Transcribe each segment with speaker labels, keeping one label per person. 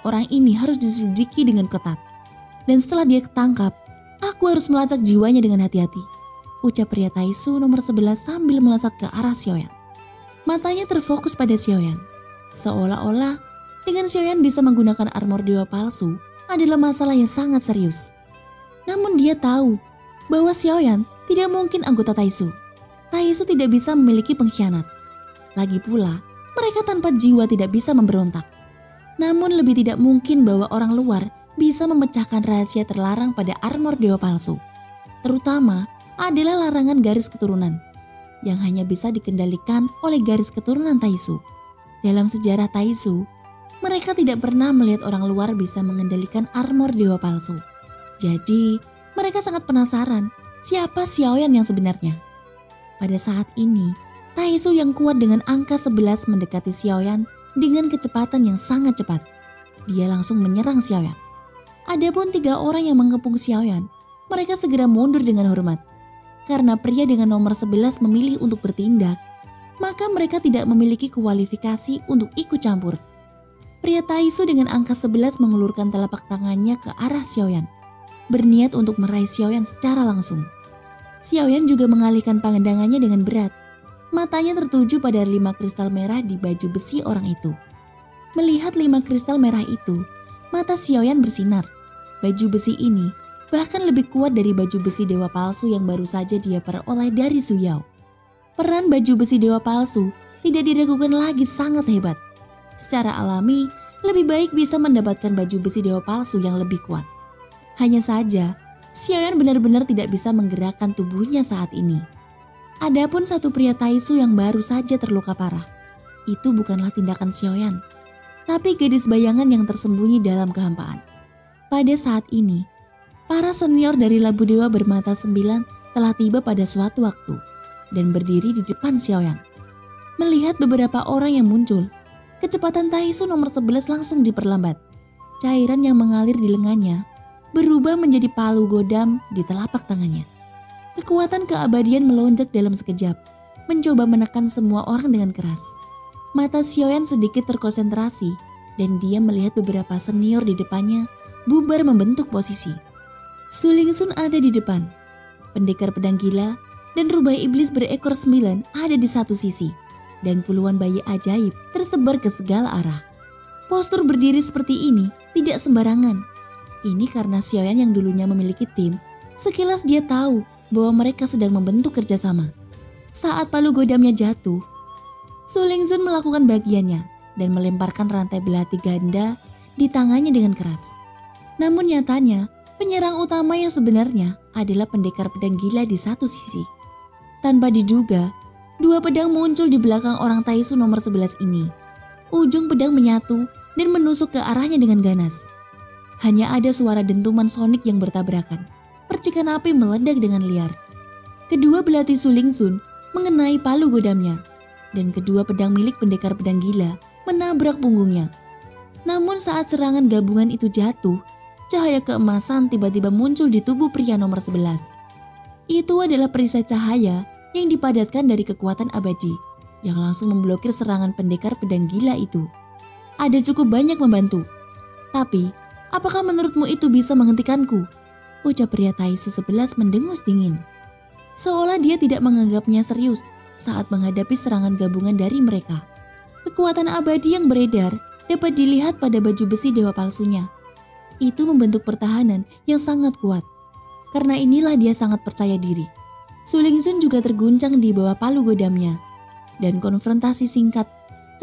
Speaker 1: orang ini harus diselidiki dengan ketat. Dan setelah dia ketangkap, aku harus melacak jiwanya dengan hati-hati, ucap pria Taisu nomor 11 sambil melesat ke arah Xiaoyan. Matanya terfokus pada Xiaoyan, seolah-olah dengan Xiaoyan bisa menggunakan armor dewa palsu adalah masalah yang sangat serius. Namun dia tahu bahwa Xiaoyan tidak mungkin anggota Taisu. Taisu tidak bisa memiliki pengkhianat. Lagi pula, mereka tanpa jiwa tidak bisa memberontak. Namun lebih tidak mungkin bahwa orang luar bisa memecahkan rahasia terlarang pada armor dewa palsu. Terutama adalah larangan garis keturunan yang hanya bisa dikendalikan oleh garis keturunan Taisu. Dalam sejarah Taisu, mereka tidak pernah melihat orang luar bisa mengendalikan armor dewa palsu. Jadi, mereka sangat penasaran siapa Xiaoyan yang sebenarnya. Pada saat ini, Taisu yang kuat dengan angka 11 mendekati Xiaoyan dengan kecepatan yang sangat cepat. Dia langsung menyerang Xiaoyan. Adapun 3 orang yang mengepung Xiaoyan, mereka segera mundur dengan hormat. Karena pria dengan nomor 11 memilih untuk bertindak, maka mereka tidak memiliki kualifikasi untuk ikut campur. Pria Taisu dengan angka 11 mengulurkan telapak tangannya ke arah Xiaoyan, berniat untuk meraih Xiaoyan secara langsung. Xiaoyan juga mengalihkan pandangannya dengan berat. Matanya tertuju pada 5 kristal merah di baju besi orang itu. Melihat 5 kristal merah itu, mata Xiaoyan bersinar. Baju besi ini bahkan lebih kuat dari baju besi dewa palsu yang baru saja dia peroleh dari Su Yao. Peran baju besi dewa palsu tidak diragukan lagi sangat hebat. Secara alami, lebih baik bisa mendapatkan baju besi dewa palsu yang lebih kuat. Hanya saja, Xiaoyan benar-benar tidak bisa menggerakkan tubuhnya saat ini. Adapun satu pria Taisu yang baru saja terluka parah. Itu bukanlah tindakan Xiaoyan, tapi gadis bayangan yang tersembunyi dalam kehampaan. Pada saat ini, para senior dari Labu Dewa bermata 9 telah tiba pada suatu waktu dan berdiri di depan Xiaoyan. Melihat beberapa orang yang muncul, kecepatan Taisu nomor 11 langsung diperlambat. Cairan yang mengalir di lengannya berubah menjadi palu godam di telapak tangannya. Kekuatan keabadian melonjak dalam sekejap, mencoba menekan semua orang dengan keras. Mata Xiaoyan sedikit terkonsentrasi dan dia melihat beberapa senior di depannya bubar membentuk posisi. Su Lingsun ada di depan. Pendekar pedang gila dan rubah iblis berekor 9 ada di satu sisi. Dan puluhan bayi ajaib tersebar ke segala arah. Postur berdiri seperti ini tidak sembarangan. Ini karena Xiaoyan yang dulunya memiliki tim, sekilas dia tahu bahwa mereka sedang membentuk kerjasama. Saat palu godamnya jatuh, Su Lingsun melakukan bagiannya dan melemparkan rantai belati ganda di tangannya dengan keras. Namun nyatanya, penyerang utama yang sebenarnya adalah pendekar pedang gila di satu sisi. Tanpa diduga, 2 pedang muncul di belakang orang Taisu nomor 11 ini. Ujung pedang menyatu dan menusuk ke arahnya dengan ganas. Hanya ada suara dentuman sonik yang bertabrakan. Percikan api meledak dengan liar. Kedua belati Su Lingsun mengenai palu godamnya, dan kedua pedang milik pendekar pedang gila menabrak punggungnya. Namun saat serangan gabungan itu jatuh, cahaya keemasan tiba-tiba muncul di tubuh pria nomor 11. Itu adalah perisai cahaya yang dipadatkan dari kekuatan abadi yang langsung memblokir serangan pendekar pedang gila itu. Ada cukup banyak membantu. Tapi, apakah menurutmu itu bisa menghentikanku? Ucap pria Taisu 11 mendengus dingin. Seolah dia tidak menganggapnya serius saat menghadapi serangan gabungan dari mereka. Kekuatan abadi yang beredar dapat dilihat pada baju besi dewa palsunya. Itu membentuk pertahanan yang sangat kuat. Karena inilah dia sangat percaya diri. Su Lingsun juga terguncang di bawah palu godamnya. Dan konfrontasi singkat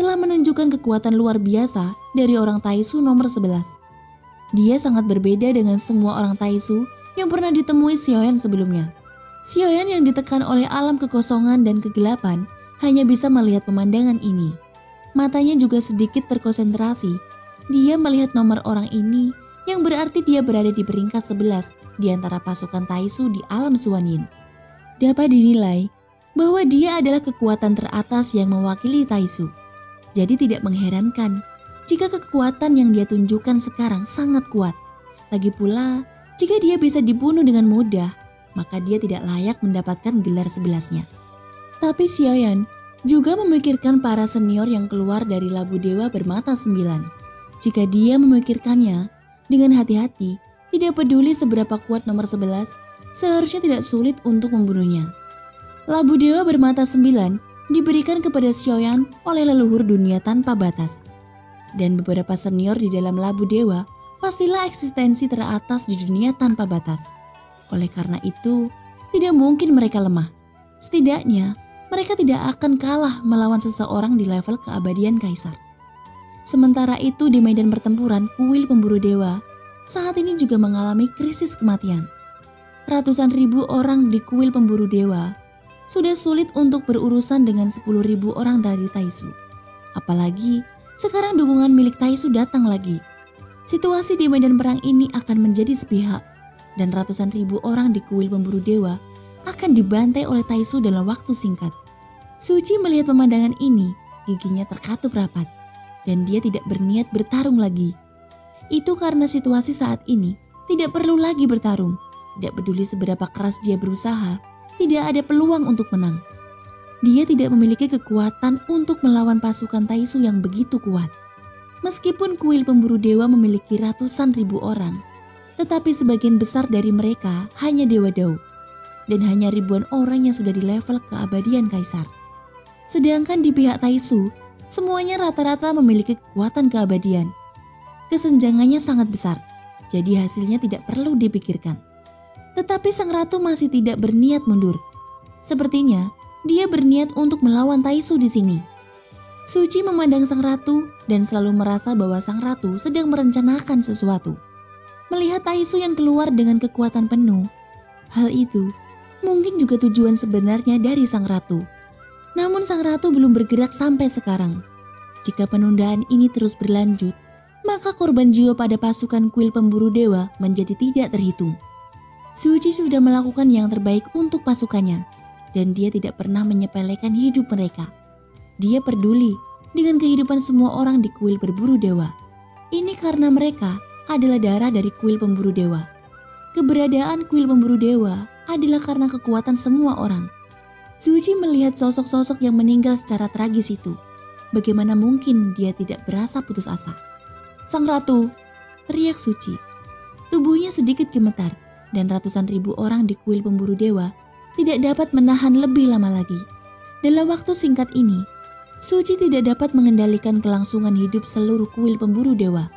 Speaker 1: telah menunjukkan kekuatan luar biasa dari orang Taisu nomor 11. Dia sangat berbeda dengan semua orang Taisu yang pernah ditemui Xiaoyan sebelumnya. Xiaoyan yang ditekan oleh alam kekosongan dan kegelapan hanya bisa melihat pemandangan ini. Matanya juga sedikit terkonsentrasi. Dia melihat nomor orang ini yang berarti dia berada di peringkat 11 di antara pasukan Taisu di alam Suanyin. Dapat dinilai bahwa dia adalah kekuatan teratas yang mewakili Taisu. Jadi tidak mengherankan jika kekuatan yang dia tunjukkan sekarang sangat kuat. Lagi pula, jika dia bisa dibunuh dengan mudah, maka dia tidak layak mendapatkan gelar 11-nya. Tapi Xiaoyan juga memikirkan para senior yang keluar dari Labu Dewa bermata 9. Jika dia memikirkannya dengan hati-hati, tidak peduli seberapa kuat nomor 11, seharusnya tidak sulit untuk membunuhnya. Labu dewa bermata 9 diberikan kepada Xiaoyan oleh leluhur dunia tanpa batas. Dan beberapa senior di dalam labu dewa pastilah eksistensi teratas di dunia tanpa batas. Oleh karena itu, tidak mungkin mereka lemah. Setidaknya, mereka tidak akan kalah melawan seseorang di level keabadian kaisar. Sementara itu di medan pertempuran kuil pemburu dewa saat ini juga mengalami krisis kematian. Ratusan ribu orang di kuil pemburu dewa sudah sulit untuk berurusan dengan 10.000 orang dari Taisu. Apalagi sekarang dukungan milik Taisu datang lagi. Situasi di medan perang ini akan menjadi sepihak dan ratusan ribu orang di kuil pemburu dewa akan dibantai oleh Taisu dalam waktu singkat. Suci melihat pemandangan ini, giginya terkatup rapat dan dia tidak berniat bertarung lagi. Itu karena situasi saat ini tidak perlu lagi bertarung. Tidak peduli seberapa keras dia berusaha, tidak ada peluang untuk menang. Dia tidak memiliki kekuatan untuk melawan pasukan Taisu yang begitu kuat. Meskipun kuil pemburu dewa memiliki ratusan ribu orang, tetapi sebagian besar dari mereka hanya dewa Dao. Dan hanya ribuan orang yang sudah di level keabadian kaisar. Sedangkan di pihak Taisu, semuanya rata-rata memiliki kekuatan keabadian. Kesenjangannya sangat besar, jadi hasilnya tidak perlu dipikirkan. Tetapi sang ratu masih tidak berniat mundur. Sepertinya dia berniat untuk melawan Taisu di sini. Suci memandang sang ratu dan selalu merasa bahwa sang ratu sedang merencanakan sesuatu. Melihat Taisu yang keluar dengan kekuatan penuh, hal itu mungkin juga tujuan sebenarnya dari sang ratu. Namun sang ratu belum bergerak sampai sekarang. Jika penundaan ini terus berlanjut, maka korban jiwa pada pasukan kuil pemburu dewa menjadi tidak terhitung. Suci sudah melakukan yang terbaik untuk pasukannya, dan dia tidak pernah menyepelekan hidup mereka. Dia peduli dengan kehidupan semua orang di kuil berburu dewa. Ini karena mereka adalah darah dari kuil pemburu dewa. Keberadaan kuil pemburu dewa adalah karena kekuatan semua orang. Suci melihat sosok-sosok yang meninggal secara tragis itu. Bagaimana mungkin dia tidak berasa putus asa? Sang ratu, teriak Suci. Tubuhnya sedikit gemetar dan ratusan ribu orang di kuil pemburu dewa tidak dapat menahan lebih lama lagi. Dalam waktu singkat ini, Suci tidak dapat mengendalikan kelangsungan hidup seluruh kuil pemburu dewa.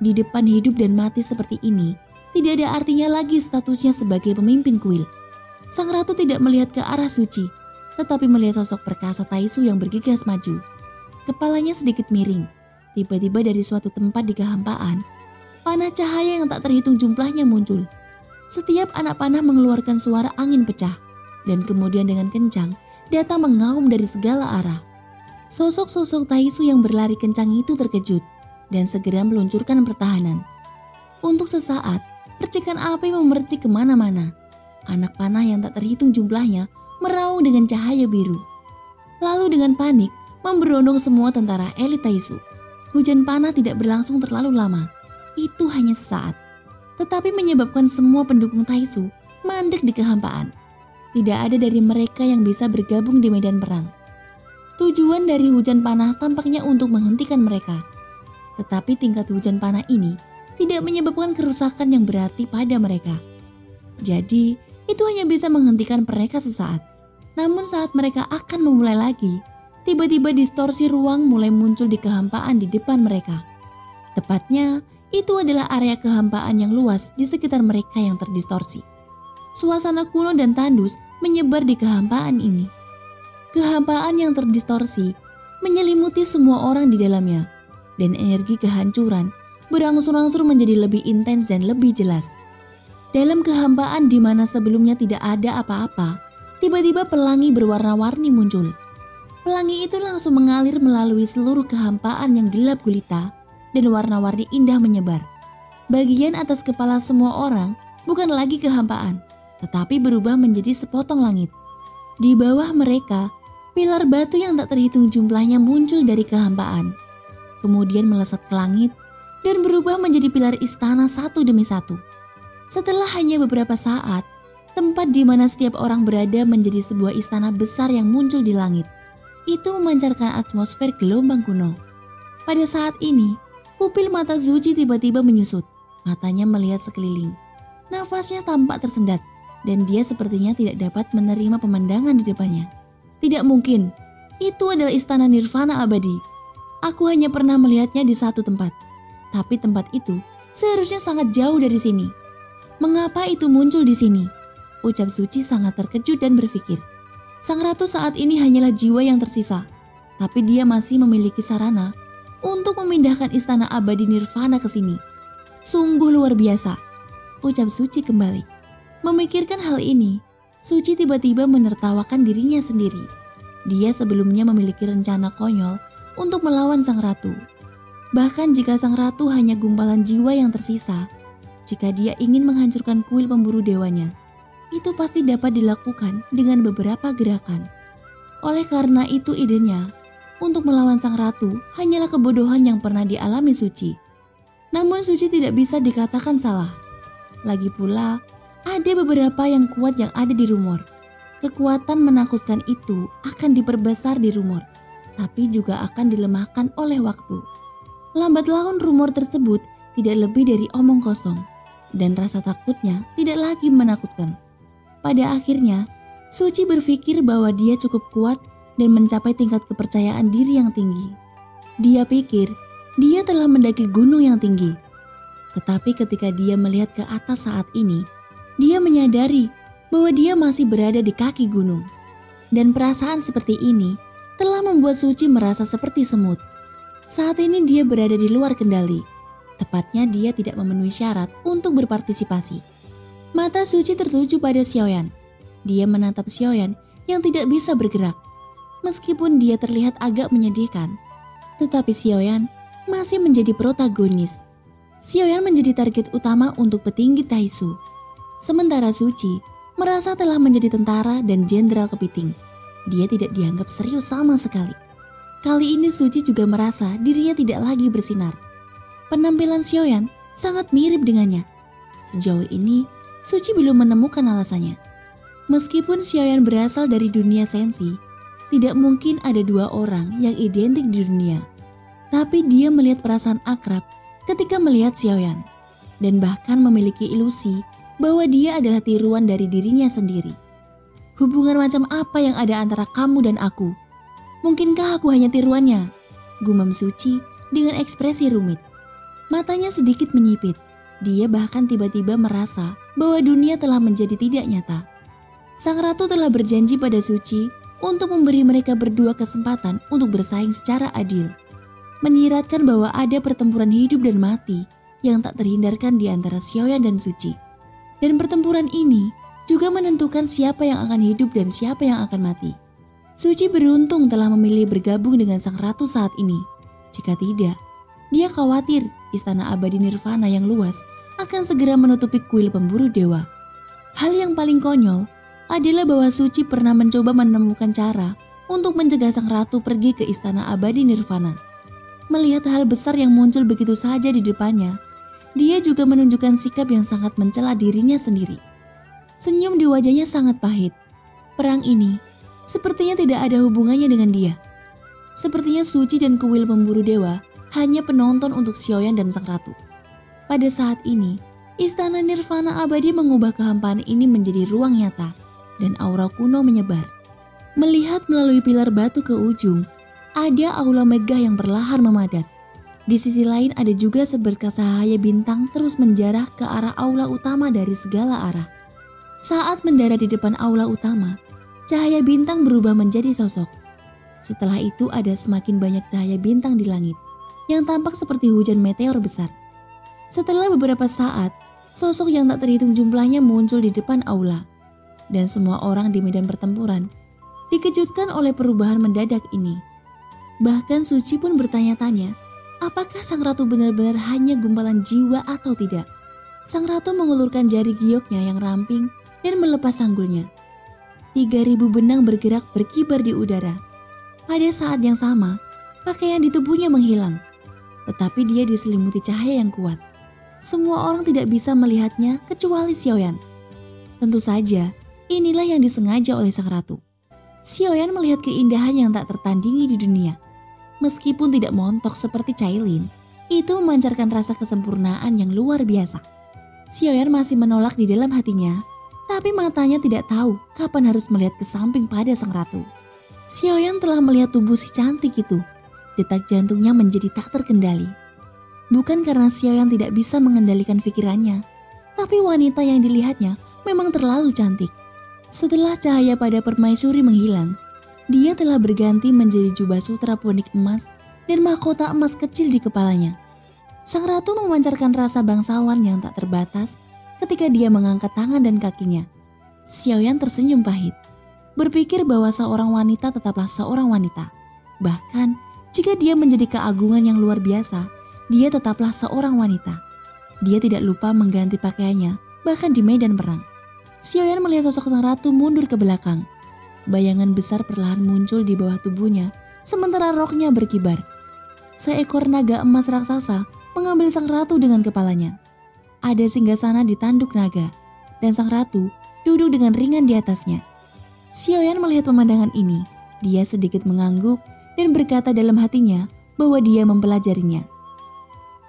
Speaker 1: Di depan hidup dan mati seperti ini, tidak ada artinya lagi statusnya sebagai pemimpin kuil. Sang ratu tidak melihat ke arah Suci, tetapi melihat sosok perkasa Taisu yang bergegas maju. Kepalanya sedikit miring. Tiba-tiba dari suatu tempat di kehampaan, panah cahaya yang tak terhitung jumlahnya muncul. Setiap anak panah mengeluarkan suara angin pecah, dan kemudian dengan kencang datang mengaum dari segala arah. Sosok-sosok Taisu yang berlari kencang itu terkejut dan segera meluncurkan pertahanan. Untuk sesaat, percikan api memercik kemana-mana. Anak panah yang tak terhitung jumlahnya meraung dengan cahaya biru. Lalu dengan panik, memberondong semua tentara elit Taisu. Hujan panah tidak berlangsung terlalu lama. Itu hanya sesaat. Tetapi menyebabkan semua pendukung Taisu mandek di kehampaan. Tidak ada dari mereka yang bisa bergabung di medan perang. Tujuan dari hujan panah tampaknya untuk menghentikan mereka. Tetapi tingkat hujan panah ini tidak menyebabkan kerusakan yang berarti pada mereka. Jadi, itu hanya bisa menghentikan mereka sesaat. Namun saat mereka akan memulai lagi, tiba-tiba distorsi ruang mulai muncul di kehampaan di depan mereka. Tepatnya, itu adalah area kehampaan yang luas di sekitar mereka yang terdistorsi. Suasana kuno dan tandus menyebar di kehampaan ini. Kehampaan yang terdistorsi menyelimuti semua orang di dalamnya, dan energi kehancuran berangsur-angsur menjadi lebih intens dan lebih jelas. Dalam kehampaan di mana sebelumnya tidak ada apa-apa, tiba-tiba pelangi berwarna-warni muncul. Pelangi itu langsung mengalir melalui seluruh kehampaan yang gelap gulita dan warna-warni indah menyebar. Bagian atas kepala semua orang bukan lagi kehampaan, tetapi berubah menjadi sepotong langit. Di bawah mereka, pilar batu yang tak terhitung jumlahnya muncul dari kehampaan. Kemudian melesat ke langit dan berubah menjadi pilar istana satu demi satu. Setelah hanya beberapa saat, tempat di mana setiap orang berada menjadi sebuah istana besar yang muncul di langit. Itu memancarkan atmosfer gelombang kuno. Pada saat ini, Pupil mata Suci tiba-tiba menyusut. Matanya melihat sekeliling. Nafasnya tampak tersendat dan dia sepertinya tidak dapat menerima pemandangan di depannya. Tidak mungkin, itu adalah istana nirvana abadi. Aku hanya pernah melihatnya di satu tempat, tapi tempat itu seharusnya sangat jauh dari sini. Mengapa itu muncul di sini? Ucap Suci sangat terkejut dan berpikir, sang ratu saat ini hanyalah jiwa yang tersisa, tapi dia masih memiliki sarana untuk memindahkan istana abadi nirvana ke sini. Sungguh luar biasa, ucap Suci kembali. Memikirkan hal ini, Suci tiba-tiba menertawakan dirinya sendiri. Dia sebelumnya memiliki rencana konyol untuk melawan sang ratu. Bahkan jika sang ratu hanya gumpalan jiwa yang tersisa, jika dia ingin menghancurkan kuil pemburu dewanya, itu pasti dapat dilakukan dengan beberapa gerakan. Oleh karena itu idenya untuk melawan sang ratu hanyalah kebodohan yang pernah dialami Suci. Namun Suci tidak bisa dikatakan salah. Lagi pula, ada beberapa yang kuat yang ada di rumor. Kekuatan menakutkan itu akan diperbesar di rumor, tapi juga akan dilemahkan oleh waktu. Lambat laun rumor tersebut tidak lebih dari omong kosong, dan rasa takutnya tidak lagi menakutkan. Pada akhirnya, Suci berpikir bahwa dia cukup kuat dan mencapai tingkat kepercayaan diri yang tinggi. Dia pikir dia telah mendaki gunung yang tinggi. Tetapi ketika dia melihat ke atas saat ini, dia menyadari bahwa dia masih berada di kaki gunung. Dan perasaan seperti ini telah membuat Suci merasa seperti semut. Saat ini dia berada di luar kendali. Tepatnya dia tidak memenuhi syarat untuk berpartisipasi. Mata Suci tertuju pada Xiaoyan. Dia menatap Xiaoyan yang tidak bisa bergerak. Meskipun dia terlihat agak menyedihkan, tetapi Xiaoyan masih menjadi protagonis. Xiaoyan menjadi target utama untuk petinggi Taisu. Sementara Suci merasa telah menjadi tentara dan jenderal kepiting. Dia tidak dianggap serius sama sekali. Kali ini Suci juga merasa dirinya tidak lagi bersinar. Penampilan Xiaoyan sangat mirip dengannya. Sejauh ini, Suci belum menemukan alasannya. Meskipun Xiaoyan berasal dari dunia sensi, tidak mungkin ada dua orang yang identik di dunia. Tapi dia melihat perasaan akrab ketika melihat Xiaoyan, dan bahkan memiliki ilusi bahwa dia adalah tiruan dari dirinya sendiri. Hubungan macam apa yang ada antara kamu dan aku? Mungkinkah aku hanya tiruannya? Gumam Suci dengan ekspresi rumit. Matanya sedikit menyipit. Dia bahkan tiba-tiba merasa bahwa dunia telah menjadi tidak nyata. Sang ratu telah berjanji pada Suci untuk memberi mereka berdua kesempatan untuk bersaing secara adil. Menyiratkan bahwa ada pertempuran hidup dan mati yang tak terhindarkan di antara Xiaoyan dan Suci. Dan pertempuran ini juga menentukan siapa yang akan hidup dan siapa yang akan mati. Suci beruntung telah memilih bergabung dengan sang ratu saat ini. Jika tidak, dia khawatir istana abadi nirvana yang luas akan segera menutupi kuil pemburu dewa. Hal yang paling konyol adalah bahwa Suci pernah mencoba menemukan cara untuk mencegah sang ratu pergi ke istana abadi nirvana. Melihat hal besar yang muncul begitu saja di depannya, dia juga menunjukkan sikap yang sangat mencela dirinya sendiri. Senyum di wajahnya sangat pahit. Perang ini sepertinya tidak ada hubungannya dengan dia. Sepertinya Suci dan kuil pemburu dewa hanya penonton untuk Xiaoyan dan sang ratu. Pada saat ini, istana nirvana abadi mengubah kehampaan ini menjadi ruang nyata, dan aura kuno menyebar. Melihat melalui pilar batu ke ujung, ada aula megah yang perlahan memadat. Di sisi lain ada juga seberkas cahaya bintang terus menjarah ke arah aula utama dari segala arah. Saat mendarat di depan aula utama, cahaya bintang berubah menjadi sosok. Setelah itu ada semakin banyak cahaya bintang di langit, yang tampak seperti hujan meteor besar. Setelah beberapa saat, sosok yang tak terhitung jumlahnya muncul di depan aula. Dan semua orang di medan pertempuran dikejutkan oleh perubahan mendadak ini. Bahkan Suci pun bertanya-tanya, apakah sang ratu benar-benar hanya gumpalan jiwa atau tidak? Sang ratu mengulurkan jari gioknya yang ramping dan melepas sanggulnya. 3.000 benang bergerak berkibar di udara. Pada saat yang sama, pakaian di tubuhnya menghilang. Tetapi dia diselimuti cahaya yang kuat. Semua orang tidak bisa melihatnya kecuali Xiaoyan. Tentu saja, inilah yang disengaja oleh sang ratu. Xiaoyan melihat keindahan yang tak tertandingi di dunia. Meskipun tidak montok seperti Cailin, Itu memancarkan rasa kesempurnaan yang luar biasa. Xiaoyan masih menolak di dalam hatinya, tapi matanya tidak tahu kapan harus melihat ke samping pada sang ratu. Xiaoyan telah melihat tubuh si cantik itu. Detak jantungnya menjadi tak terkendali. Bukan karena Xiaoyan tidak bisa mengendalikan pikirannya, tapi wanita yang dilihatnya memang terlalu cantik. Setelah cahaya pada permaisuri menghilang, dia telah berganti menjadi jubah sutra ponik emas dan mahkota emas kecil di kepalanya. Sang ratu memancarkan rasa bangsawan yang tak terbatas ketika dia mengangkat tangan dan kakinya. Xiaoyan tersenyum pahit, berpikir bahwa seorang wanita tetaplah seorang wanita. Bahkan jika dia menjadi keagungan yang luar biasa, dia tetaplah seorang wanita. Dia tidak lupa mengganti pakaiannya, bahkan di medan perang. Xiaoyan melihat sosok sang ratu mundur ke belakang. Bayangan besar perlahan muncul di bawah tubuhnya, sementara roknya berkibar. Seekor naga emas raksasa mengambil sang ratu dengan kepalanya. Ada singgasana di tanduk naga, dan sang ratu duduk dengan ringan di atasnya. Xiaoyan melihat pemandangan ini, dia sedikit mengangguk dan berkata dalam hatinya bahwa dia mempelajarinya.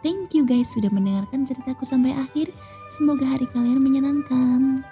Speaker 1: Thank you guys sudah mendengarkan ceritaku sampai akhir. Semoga hari kalian menyenangkan.